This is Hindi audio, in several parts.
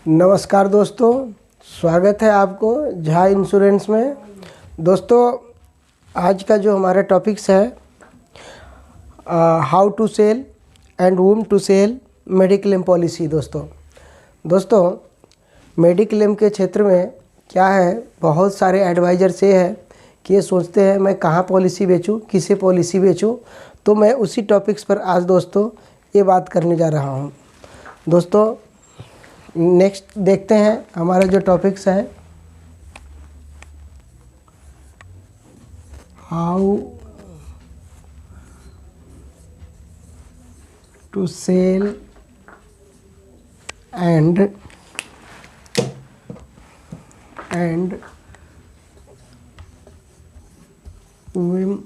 नमस्कार दोस्तों, स्वागत है आपको झा इंश्योरेंस में। दोस्तों, आज का जो हमारा टॉपिक्स है how to sell and whom to sell mediclaim policy. दोस्तों मेडिक्लेम के क्षेत्र में क्या है, बहुत सारे एडवाइज़र से है कि ये सोचते हैं मैं कहाँ पॉलिसी बेचूँ, किसे पॉलिसी बेचूँ। तो मैं उसी टॉपिक्स पर आज दोस्तों ये बात करने जा रहा हूँ। दोस्तों नेक्स्ट देखते हैं हमारा जो टॉपिक्स है how to sell and whom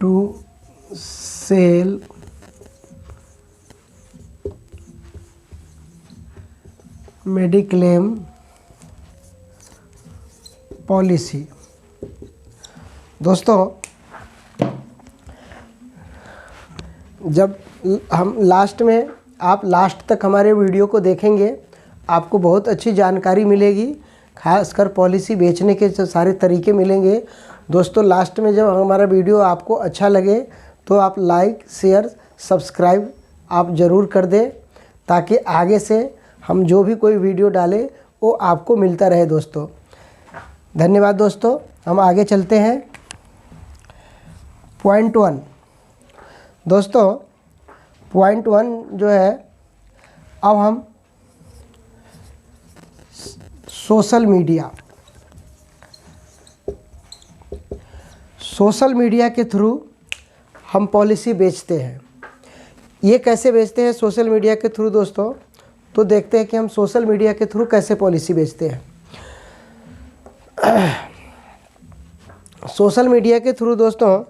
to sell mediclaim policy. दोस्तों जब हम लास्ट में, आप लास्ट तक हमारे वीडियो को देखेंगे, आपको बहुत अच्छी जानकारी मिलेगी, खासकर पॉलिसी बेचने के जो सारे तरीके मिलेंगे। दोस्तों लास्ट में जब हमारा वीडियो आपको अच्छा लगे तो आप लाइक, शेयर, सब्सक्राइब आप ज़रूर कर दें, ताकि आगे से हम जो भी कोई वीडियो डालें वो आपको मिलता रहे। दोस्तों धन्यवाद। दोस्तों हम आगे चलते हैं। पॉइंट 1 दोस्तों, पॉइंट 1 जो है, अब हम सोशल मीडिया के थ्रू हम पॉलिसी बेचते हैं। ये कैसे बेचते हैं सोशल मीडिया के थ्रू दोस्तों? तो देखते हैं कि हम सोशल मीडिया के थ्रू कैसे पॉलिसी बेचते हैं। सोशल मीडिया के थ्रू दोस्तों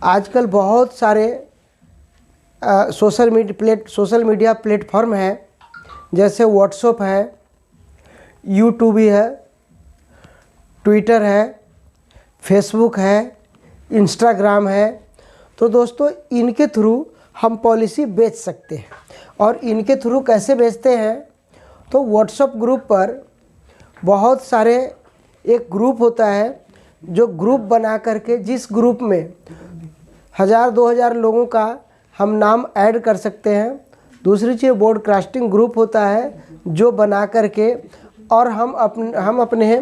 आजकल बहुत सारे सोशल मीडिया प्लेटफॉर्म हैं, जैसे व्हाट्सएप है, यूट्यूब है, ट्विटर है, फेसबुक है, इंस्टाग्राम है। तो दोस्तों इनके थ्रू हम पॉलिसी बेच सकते हैं। और इनके थ्रू कैसे बेचते हैं? तो व्हाट्सएप ग्रुप पर बहुत सारे, एक ग्रुप होता है जो ग्रुप बना करके, जिस ग्रुप में 1000-2000 लोगों का हम नाम ऐड कर सकते हैं। दूसरी चीज़ ब्रॉडकास्टिंग ग्रुप होता है जो बना करके, और हम अपने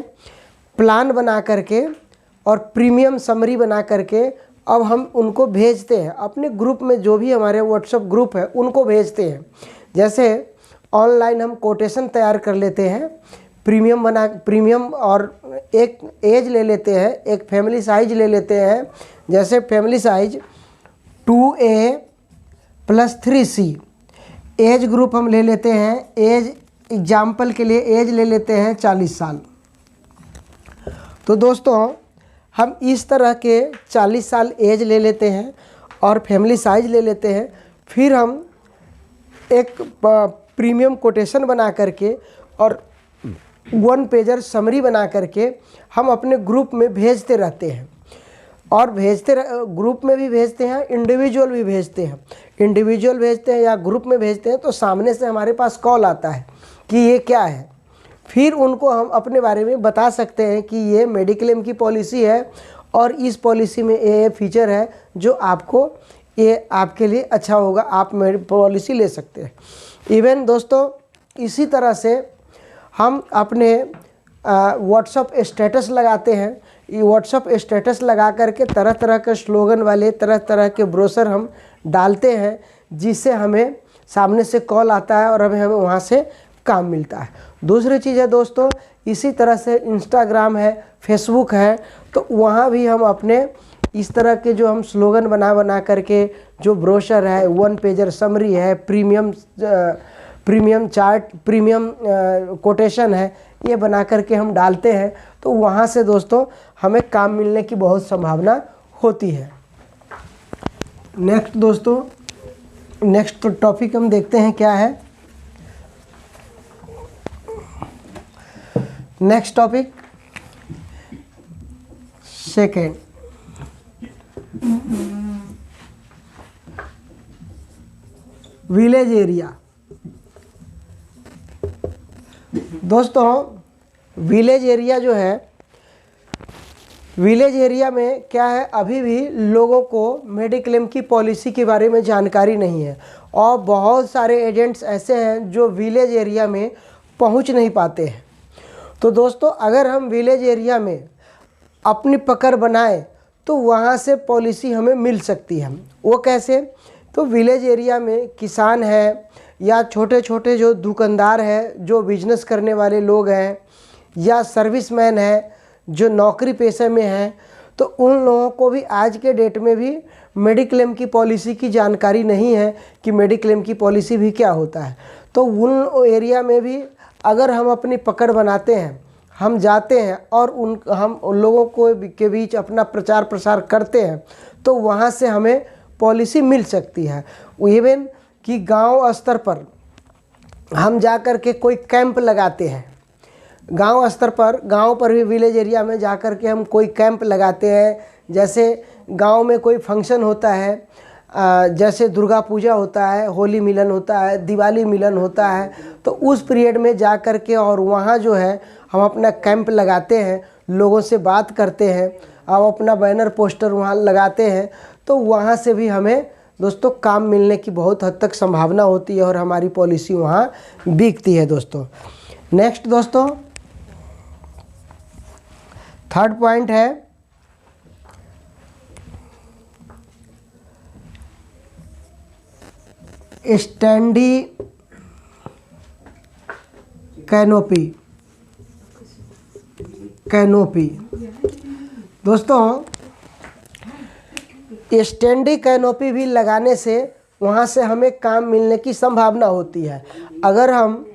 प्लान बना करके और प्रीमियम समरी बना करके अब हम उनको भेजते हैं अपने ग्रुप में। जो भी हमारे व्हाट्सएप ग्रुप है उनको भेजते हैं। जैसे ऑनलाइन हम कोटेशन तैयार कर लेते हैं, प्रीमियम और एक एज ले लेते हैं, एक फैमिली साइज ले लेते हैं। जैसे family size 2A + 3C age group हम ले लेते हैं। एज एग्जाम्पल के लिए एज ले लेते हैं 40 साल। तो दोस्तों हम इस तरह के 40 साल एज ले लेते हैं और फैमिली साइज ले लेते हैं। फिर हम एक प्रीमियम कोटेशन बना करके और 1 पेजर समरी बना करके हम अपने ग्रुप में भेजते रहते हैं। और ग्रुप में भी भेजते हैं, इंडिविजुअल भी भेजते हैं। इंडिविजुअल भेजते हैं या ग्रुप में भेजते हैं तो सामने से हमारे पास कॉल आता है कि ये क्या है। फिर उनको हम अपने बारे में बता सकते हैं कि ये मेडिक्लेम की पॉलिसी है और इस पॉलिसी में ये फीचर है जो आपके लिए अच्छा होगा, आप मेरी पॉलिसी ले सकते हैं। इवन दोस्तों इसी तरह से हम अपने व्हाट्सएप स्टेटस लगाते हैं। ये व्हाट्सएप स्टेटस लगा करके तरह तरह के स्लोगन वाले, तरह तरह के ब्रोशर हम डालते हैं, जिससे हमें सामने से कॉल आता है और हमें वहाँ से काम मिलता है। दूसरी चीज़ है दोस्तों, इसी तरह से इंस्टाग्राम है, फेसबुक है, तो वहाँ भी हम अपने इस तरह के जो हम स्लोगन बना करके, जो ब्रोशर है, 1 पेजर समरी है, प्रीमियम चार्ट, प्रीमियम कोटेशन है, ये बना करके हम डालते हैं। तो वहाँ से दोस्तों हमें काम मिलने की बहुत संभावना होती है। नेक्स्ट दोस्तों, नेक्स्ट टॉपिक हम देखते हैं क्या है। Next topic second, village area. दोस्तों विलेज एरिया जो है, विलेज एरिया में क्या है, अभी भी लोगों को मेडिक्लेम की पॉलिसी के बारे में जानकारी नहीं है और बहुत सारे एजेंट्स ऐसे हैं जो विलेज एरिया में पहुंच नहीं पाते हैं। तो दोस्तों अगर हम विलेज एरिया में अपनी पकड़ बनाएं तो वहां से पॉलिसी हमें मिल सकती है। वो कैसे? तो विलेज एरिया में किसान है या छोटे छोटे जो दुकानदार हैं, जो बिजनेस करने वाले लोग हैं, या सर्विसमैन है जो नौकरी पेशे में हैं, तो उन लोगों को भी आज के डेट में भी मेडिक्लेम की पॉलिसी की जानकारी नहीं है कि मेडिक्लेम की पॉलिसी भी क्या होता है। तो उन एरिया में भी अगर हम अपनी पकड़ बनाते हैं, हम जाते हैं और हम उन लोगों को के बीच अपना प्रचार प्रसार करते हैं, तो वहाँ से हमें पॉलिसी मिल सकती है। इवन कि गांव स्तर पर हम जा कर के कोई कैंप लगाते हैं, गांव स्तर पर, गांव पर भी विलेज एरिया में जा कर के हम कोई कैंप लगाते हैं। जैसे गांव में कोई फंक्शन होता है, जैसे दुर्गा पूजा होता है, होली मिलन होता है, दिवाली मिलन होता है, तो उस पीरियड में जा कर के और वहाँ जो है हम अपना कैंप लगाते हैं, लोगों से बात करते हैं और अपना बैनर पोस्टर वहाँ लगाते हैं। तो वहाँ से भी हमें दोस्तों काम मिलने की बहुत हद तक संभावना होती है और हमारी पॉलिसी वहाँ बिकती है दोस्तों। नेक्स्ट दोस्तों, थर्ड पॉइंट है स्टैंडी कैनोपी। दोस्तों स्टैंडी कैनोपी भी लगाने से वहाँ से हमें काम मिलने की संभावना होती है। अगर हम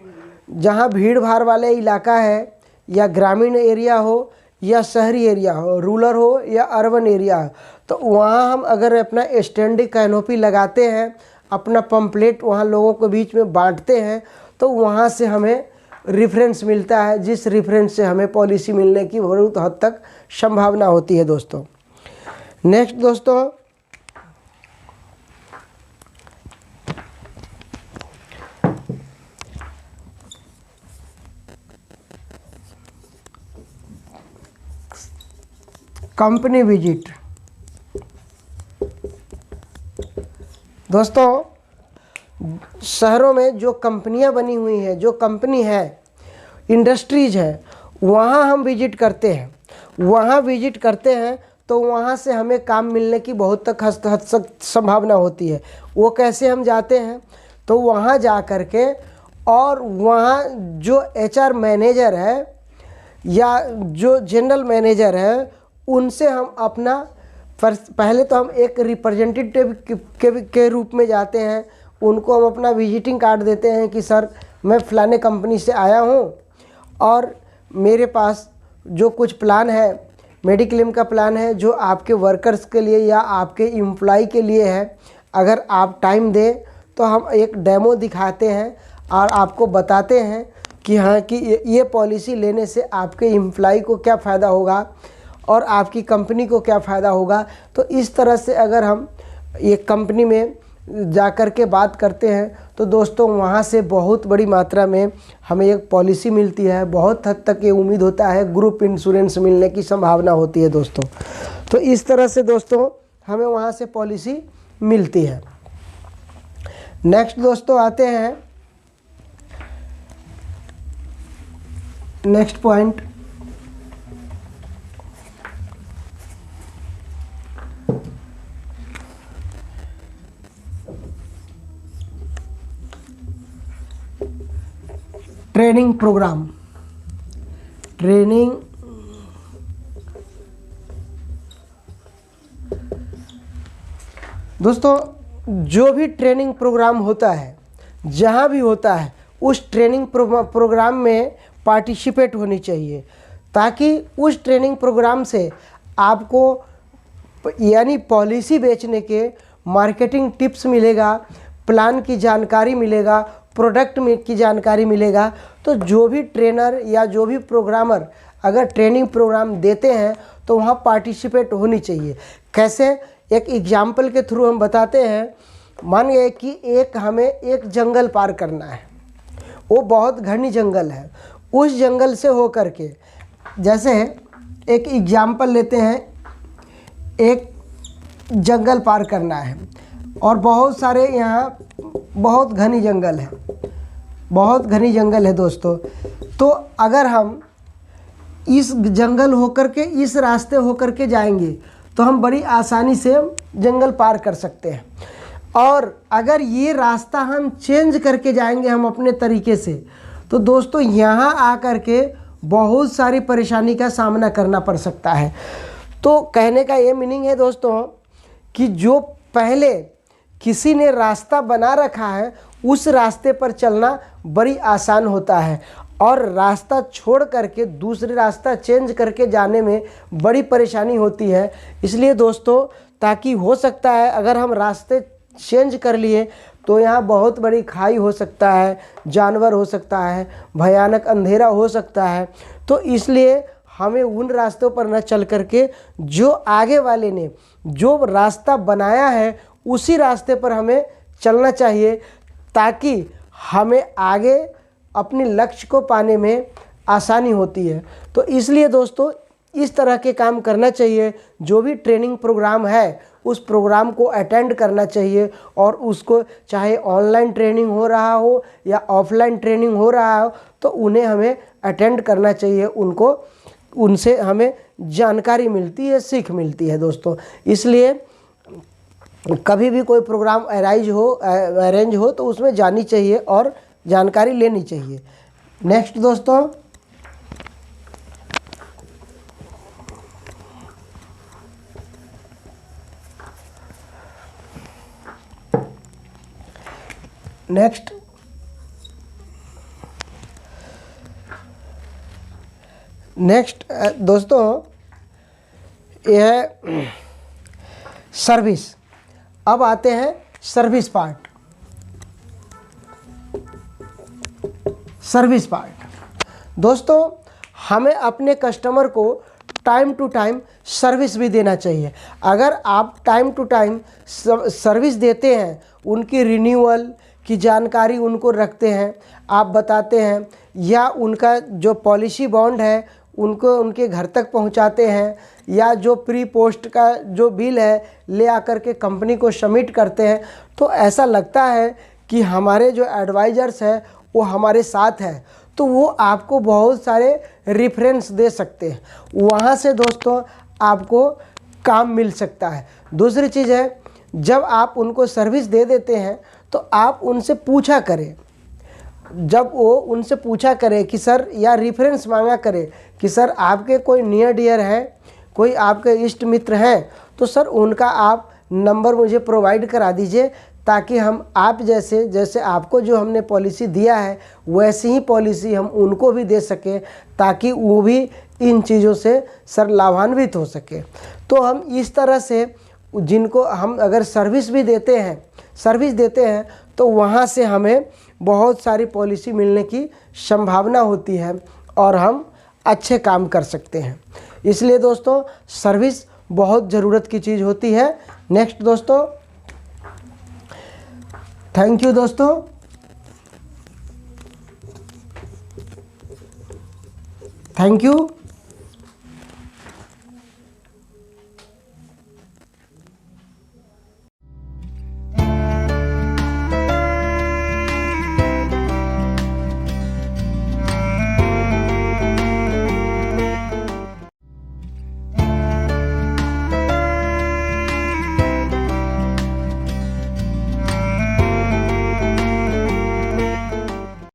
जहाँ भीड़ भाड़ वाले इलाका है, या ग्रामीण एरिया हो या शहरी एरिया हो, रूरल हो या अर्बन एरिया हो, तो वहाँ हम अगर अपना स्टैंडी कैनोपी लगाते हैं, अपना पम्पलेट वहाँ लोगों के बीच में बांटते हैं, तो वहाँ से हमें रेफरेंस मिलता है, जिस रेफरेंस से हमें पॉलिसी मिलने की बहुत हद तक संभावना होती है दोस्तों। नेक्स्ट दोस्तों, कंपनी विजिट। दोस्तों शहरों में जो कंपनियां बनी हुई हैं, जो कंपनी है, इंडस्ट्रीज है, वहाँ हम विजिट करते हैं। वहाँ विजिट करते हैं तो वहाँ से हमें काम मिलने की बहुत तक हद तक संभावना होती है। वो कैसे हम जाते हैं? तो वहाँ जा कर के और वहाँ जो HR मैनेजर है या जो जनरल मैनेजर है, उनसे हम अपना पहले तो हम एक रिप्रेजेंटेटिव के रूप में जाते हैं। उनको हम अपना विजिटिंग कार्ड देते हैं कि सर मैं फ़लाने कंपनी से आया हूँ और मेरे पास जो कुछ प्लान है, मेडिक्लेम का प्लान है, जो आपके वर्कर्स के लिए या आपके एम्प्लॉय के लिए है। अगर आप टाइम दें तो हम एक डेमो दिखाते हैं और आपको बताते हैं कि हाँ कि ये पॉलिसी लेने से आपके एम्प्लॉय को क्या फ़ायदा होगा और आपकी कंपनी को क्या फ़ायदा होगा। तो इस तरह से अगर हम एक कंपनी में जा कर के बात करते हैं तो दोस्तों वहाँ से बहुत बड़ी मात्रा में हमें एक पॉलिसी मिलती है। बहुत हद तक ये उम्मीद होता है ग्रुप इंश्योरेंस मिलने की संभावना होती है दोस्तों। तो इस तरह से दोस्तों हमें वहाँ से पॉलिसी मिलती है। नेक्स्ट दोस्तों आते हैं नेक्स्ट पॉइंट, ट्रेनिंग प्रोग्राम। दोस्तों जो भी ट्रेनिंग प्रोग्राम होता है, जहाँ भी होता है, उस ट्रेनिंग प्रोग्राम में पार्टिसिपेट होनी चाहिए, ताकि उस ट्रेनिंग प्रोग्राम से आपको यानी पॉलिसी बेचने के मार्केटिंग टिप्स मिलेगा, प्लान की जानकारी मिलेगा, प्रोडक्ट की जानकारी मिलेगा। तो जो भी ट्रेनर या जो भी प्रोग्रामर अगर ट्रेनिंग प्रोग्राम देते हैं तो वहाँ पार्टिसिपेट होनी चाहिए। कैसे? एक एग्जाम्पल के थ्रू हम बताते हैं। मान गए कि हमें एक जंगल पार करना है, वो बहुत घनी जंगल है। उस जंगल से हो करके, जैसे एक एग्जाम्पल लेते हैं, एक जंगल पार करना है और बहुत सारे यहाँ बहुत घनी जंगल है, बहुत घनी जंगल है दोस्तों। तो अगर हम इस जंगल होकर के इस रास्ते होकर के जाएंगे तो हम बड़ी आसानी से जंगल पार कर सकते हैं। और अगर ये रास्ता हम चेंज करके जाएंगे हम अपने तरीके से, तो दोस्तों यहाँ आकर के बहुत सारी परेशानी का सामना करना पड़ सकता है। तो कहने का ये मीनिंग है दोस्तों कि जो पहले किसी ने रास्ता बना रखा है उस रास्ते पर चलना बड़ी आसान होता है, और रास्ता छोड़ करके दूसरे रास्ता चेंज करके जाने में बड़ी परेशानी होती है। इसलिए दोस्तों, ताकि हो सकता है अगर हम रास्ते चेंज कर लिए तो यहाँ बहुत बड़ी खाई हो सकता है, जानवर हो सकता है, भयानक अंधेरा हो सकता है। तो इसलिए हमें उन रास्तों पर न चल करके जो आगे वाले ने जो रास्ता बनाया है उसी रास्ते पर हमें चलना चाहिए, ताकि हमें आगे अपने लक्ष्य को पाने में आसानी होती है। तो इसलिए दोस्तों, इस तरह के काम करना चाहिए। जो भी ट्रेनिंग प्रोग्राम है उस प्रोग्राम को अटेंड करना चाहिए, और उसको चाहे ऑनलाइन ट्रेनिंग हो रहा हो या ऑफलाइन ट्रेनिंग हो रहा हो तो उन्हें हमें अटेंड करना चाहिए। उनसे हमें जानकारी मिलती है, सीख मिलती है दोस्तों। इसलिए कभी भी कोई प्रोग्राम अरेंज हो तो उसमें जानी चाहिए और जानकारी लेनी चाहिए। नेक्स्ट दोस्तों, नेक्स्ट दोस्तों, यह सर्विस। अब आते हैं सर्विस पार्ट। दोस्तों, हमें अपने कस्टमर को टाइम टू टाइम सर्विस भी देना चाहिए। अगर आप टाइम टू टाइम सर्विस देते हैं, उनकी रिन्यूअल की जानकारी उनको रखते हैं, आप बताते हैं, या उनका जो पॉलिसी बॉन्ड है उनको उनके घर तक पहुंचाते हैं, या जो प्री पोस्ट का जो बिल है ले आकर के कंपनी को सबमिट करते हैं, तो ऐसा लगता है कि हमारे जो एडवाइज़र्स हैं वो हमारे साथ हैं। तो वो आपको बहुत सारे रेफरेंस दे सकते हैं, वहाँ से दोस्तों आपको काम मिल सकता है। दूसरी चीज़ है, जब आप उनको सर्विस दे देते हैं तो आप उनसे पूछा करें, जब वो उनसे पूछा करे कि सर, या रेफरेंस मांगा करे कि सर आपके कोई नियर डियर है, कोई आपके इष्ट मित्र हैं, तो सर उनका आप नंबर मुझे प्रोवाइड करा दीजिए, ताकि हम आप जैसे आपको जो हमने पॉलिसी दिया है वैसी ही पॉलिसी हम उनको भी दे सकें, ताकि वो भी इन चीज़ों से सर लाभान्वित हो सके। तो हम इस तरह से जिनको हम अगर सर्विस देते हैं तो वहाँ से हमें बहुत सारी पॉलिसी मिलने की संभावना होती है और हम अच्छे काम कर सकते हैं। इसलिए दोस्तों, सर्विस बहुत ज़रूरत की चीज़ होती है। नेक्स्ट दोस्तों, थैंक यू दोस्तों। Thank you.